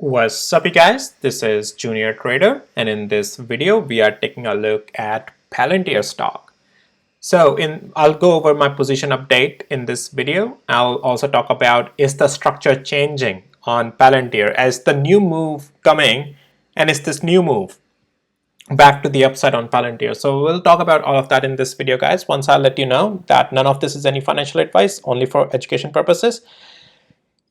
What's up, you guys? This is Junior Trader, and in this video, we are taking a look at Palantir stock. So I'll go over my position update in this video. I'll also talk about is the structure changing on Palantir as the new move coming, and is this new move back to the upside on Palantir. So we'll talk about all of that in this video, guys. Once I'll let you know that none of this is any financial advice, only for education purposes.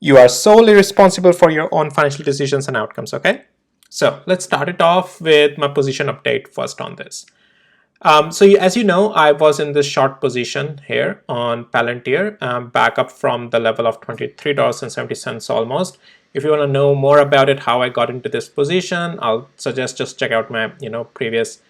You are solely responsible for your own financial decisions and outcomes, okay? So let's start it off with my position update first on this. As you know, I was in this short position here on Palantir, back up from the level of $23.70 almost. If you want to know more about it, how I got into this position, I'll suggest just check out my previous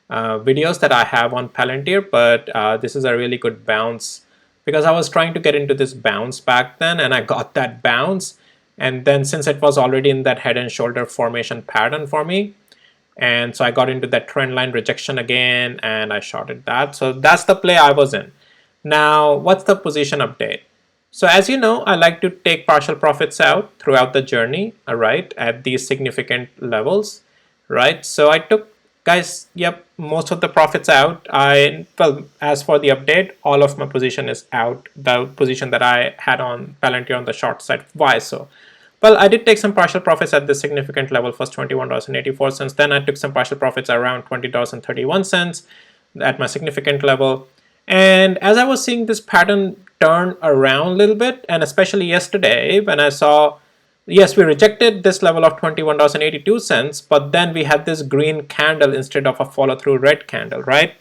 videos that I have on Palantir. But this is a really good bounce, because I was trying to get into this bounce back then, and I got that bounce. And then since it was already in that head and shoulder formation pattern for me, and so I got into that trend line rejection again, and I shorted that. So that's the play I was in. Now, what's the position update? So as you know, I like to take partial profits out throughout the journey, all right, at these significant levels, right? So I took, guys, yep, most of the profits out. Well, as for the update, all of my position is out, the position that I had on Palantir on the short side. Why so? Well, I did take some partial profits at this significant level, first $21.84. Then I took some partial profits around $20.31 at my significant level. And as I was seeing this pattern turn around a little bit, and especially yesterday when I saw, yes, we rejected this level of $21.82, but then we had this green candle instead of a follow-through red candle, right?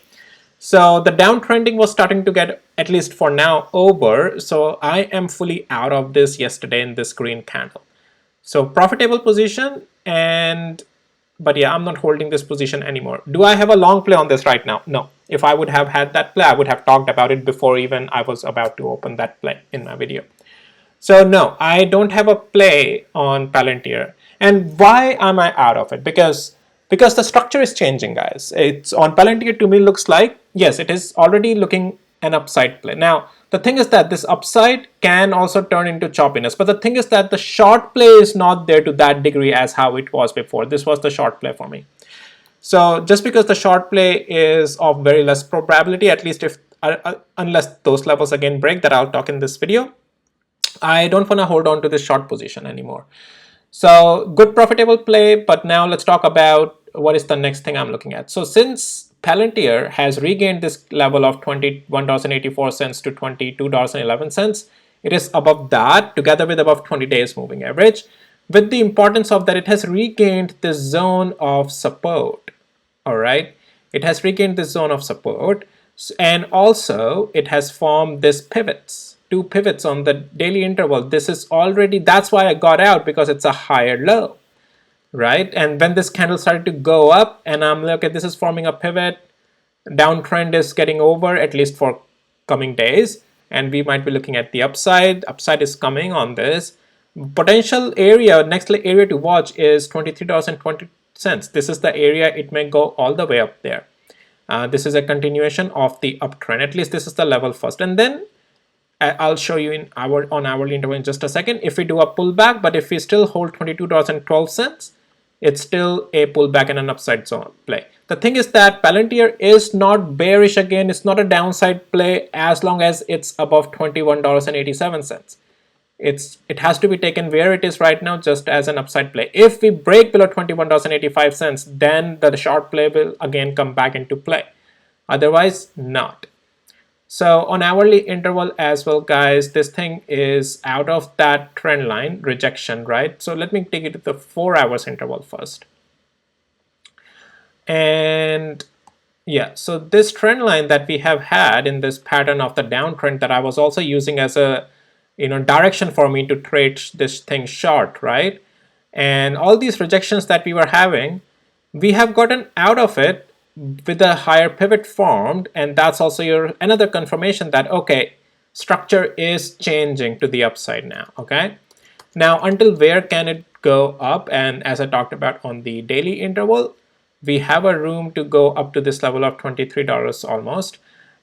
So the downtrending was starting to get, at least for now, over. So I am fully out of this yesterday in this green candle. So profitable position, but yeah, I'm not holding this position anymore. Do I have a long play on this right now? No. If I would have had that play, I would have talked about it before even I was about to open that play in my video. So no, I don't have a play on Palantir. And why am I out of it? Because the structure is changing, guys. It's on Palantir, to me, looks like, yes, it is already looking an upside play. Now, the thing is that this upside can also turn into choppiness. But the thing is that the short play is not there to that degree as how it was before. This was the short play for me. So just because the short play is of very less probability, at least if unless those levels again break, that I'll talk in this video, I don't want to hold on to this short position anymore. So good profitable play, but now let's talk about what is the next thing I'm looking at. So since Palantir has regained this level of $21.84 to $22.11, it is above that, together with above 20 days moving average, with the importance of that it has regained this zone of support. All right, it has regained this zone of support, and also it has formed this pivots. Two pivots on the daily interval. This is already, that's why I got out, because it's a higher low, right? And when this candle started to go up, and I'm like, okay, this is forming a pivot, downtrend is getting over, at least for coming days, and we might be looking at the upside. Upside is coming on this. Potential area, next area to watch is $23.20. This is the area it may go all the way up there. This is a continuation of the uptrend. At least this is the level first, and then I'll show you on hourly interval in just a second if we do a pullback. But if we still hold $22.12, it's still a pullback and an upside zone play. The thing is that Palantir is not bearish again. It's not a downside play as long as it's above $21.87. It has to be taken where it is right now, just as an upside play. If we break below $21.85, then the short play will again come back into play. Otherwise, not. So on hourly interval as well, guys, this thing is out of that trend line rejection, right? So let me take it to the 4 hours interval first. And yeah, so this trend line that we have had in this pattern of the downtrend that I was also using as a direction for me to trade this thing short, right? And all these rejections that we were having, we have gotten out of it with a higher pivot formed, and that's also another confirmation that, okay, structure is changing to the upside now. Okay, now until where can it go up? And as I talked about on the daily interval, we have a room to go up to this level of $23 almost.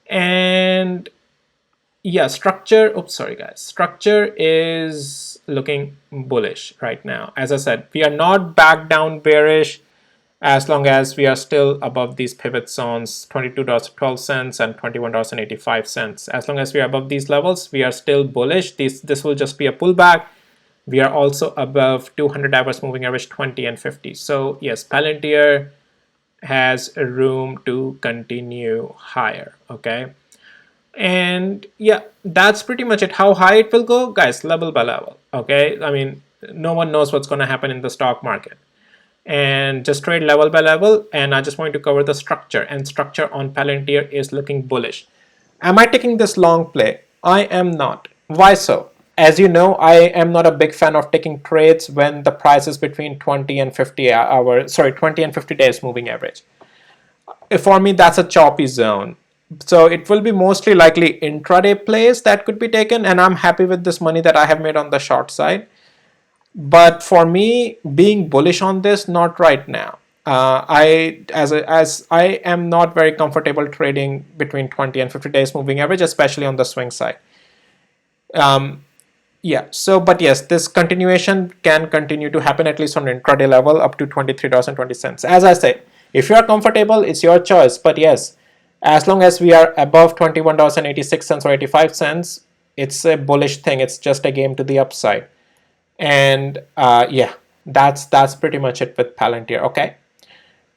And yeah, structure, oops, sorry guys, structure is looking bullish right now. As I said, we are not back down bearish as long as we are still above these pivot zones, $22.12 and $21.85. As long as we are above these levels, we are still bullish. This will just be a pullback. We are also above 200 hours moving average 20 and 50. So yes, Palantir has room to continue higher. Okay. And yeah, that's pretty much it. How high it will go, guys, level by level. Okay. I mean, no one knows what's going to happen in the stock market. And just trade level by level. And I just want to cover the structure. And structure on Palantir is looking bullish. Am I taking this long play? I am not. Why so? As you know, I am not a big fan of taking trades when the price is between 20 and 50 hours, sorry, 20 and 50 days moving average. For me, that's a choppy zone. So it will be mostly likely intraday plays that could be taken, and I'm happy with this money that I have made on the short side. But for me, being bullish on this, not right now. As I am not very comfortable trading between 20 and 50 days moving average, especially on the swing side. Yeah, so but yes, this continuation can continue to happen at least on intraday level up to $23.20. As I say, if you are comfortable, it's your choice. But yes, as long as we are above $21.86 or 85 cents, it's a bullish thing. It's just a game to the upside. And yeah, that's pretty much it with Palantir. Okay,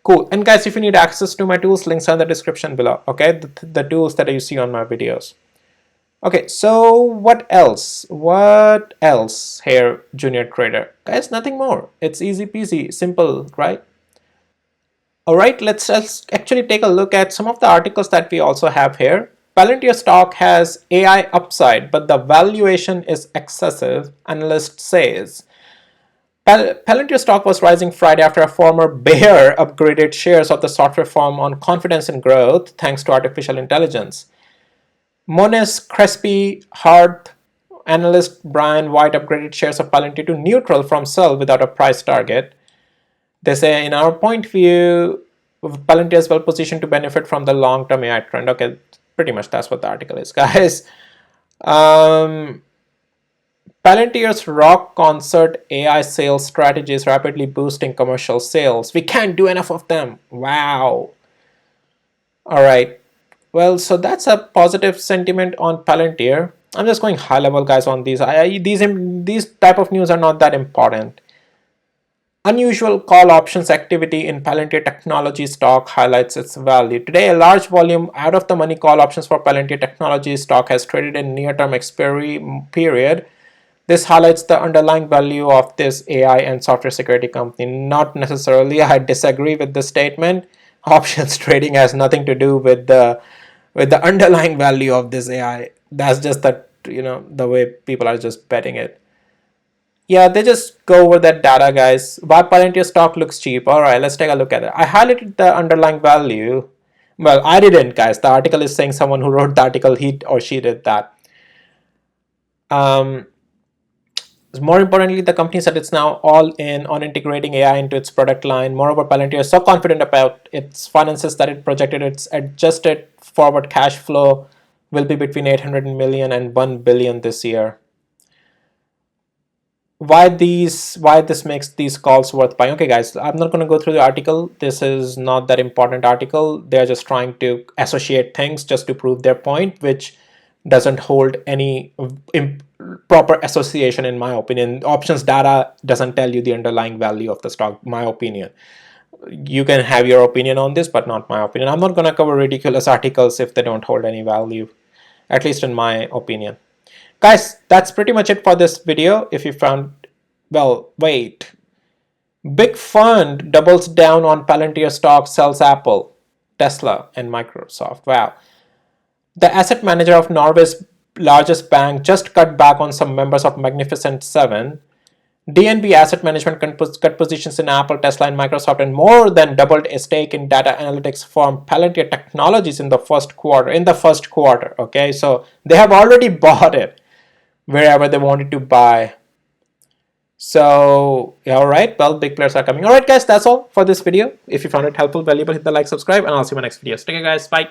cool. And guys, if you need access to my tools, links are in the description below. Okay, the tools that you see on my videos. Okay, so what else? What else here, junior trader? Guys, nothing more. It's easy peasy, simple, right? All right, let's actually take a look at some of the articles that we also have here. Palantir stock has AI upside, but the valuation is excessive, analyst says. Palantir stock was rising Friday after a former bear upgraded shares of the software firm on confidence in growth thanks to artificial intelligence. Monness Crespi Hart analyst Brian White upgraded shares of Palantir to neutral from sell without a price target. They say, in our point of view, Palantir is well positioned to benefit from the long-term AI trend. Okay, pretty much that's what the article is, guys. Palantir's rock concert AI sales strategy is rapidly boosting commercial sales. We can't do enough of them. Wow. All right. Well, so that's a positive sentiment on Palantir. I'm just going high level, guys, on these. These type of news are not that important. Unusual call options activity in Palantir Technology stock highlights its value. Today, a large volume out-of-the-money call options for Palantir Technology stock has traded in near-term expiry period. This highlights the underlying value of this AI and software security company. Not necessarily. I disagree with the statement. Options trading has nothing to do with the underlying value of this AI. That's just that, the way people are just betting it. Yeah, they just go over that data, guys. Why Palantir stock looks cheap? All right, let's take a look at it. I highlighted the underlying value. Well, I didn't, guys. The article is saying someone who wrote the article, he or she did that. More importantly, the company said it's now all in on integrating AI into its product line. Moreover, Palantir is so confident about its finances that it projected its adjusted forward cash flow will be between 800 million and 1 billion this year. Why this makes these calls worth buying? Okay, guys, I'm not going to go through the article. This is not that important article. They're just trying to associate things just to prove their point, which doesn't hold any proper association, in my opinion. Options data doesn't tell you the underlying value of the stock, my opinion. You can have your opinion on this, but not my opinion. I'm not going to cover ridiculous articles if they don't hold any value, at least in my opinion. Guys, that's pretty much it for this video. If you found, well, wait. Big fund doubles down on Palantir stock, sells Apple, Tesla, and Microsoft. Wow. The asset manager of Norway's largest bank just cut back on some members of Magnificent Seven. DNB Asset Management cut positions in Apple, Tesla, and Microsoft, and more than doubled a stake in data analytics firm Palantir Technologies in the first quarter. Okay, so they have already bought it wherever they wanted to buy. So, all right, well, big players are coming. All right, guys, that's all for this video. If you found it helpful, valuable, hit the like, subscribe, and I'll see you in my next video. Take care, guys. Bye.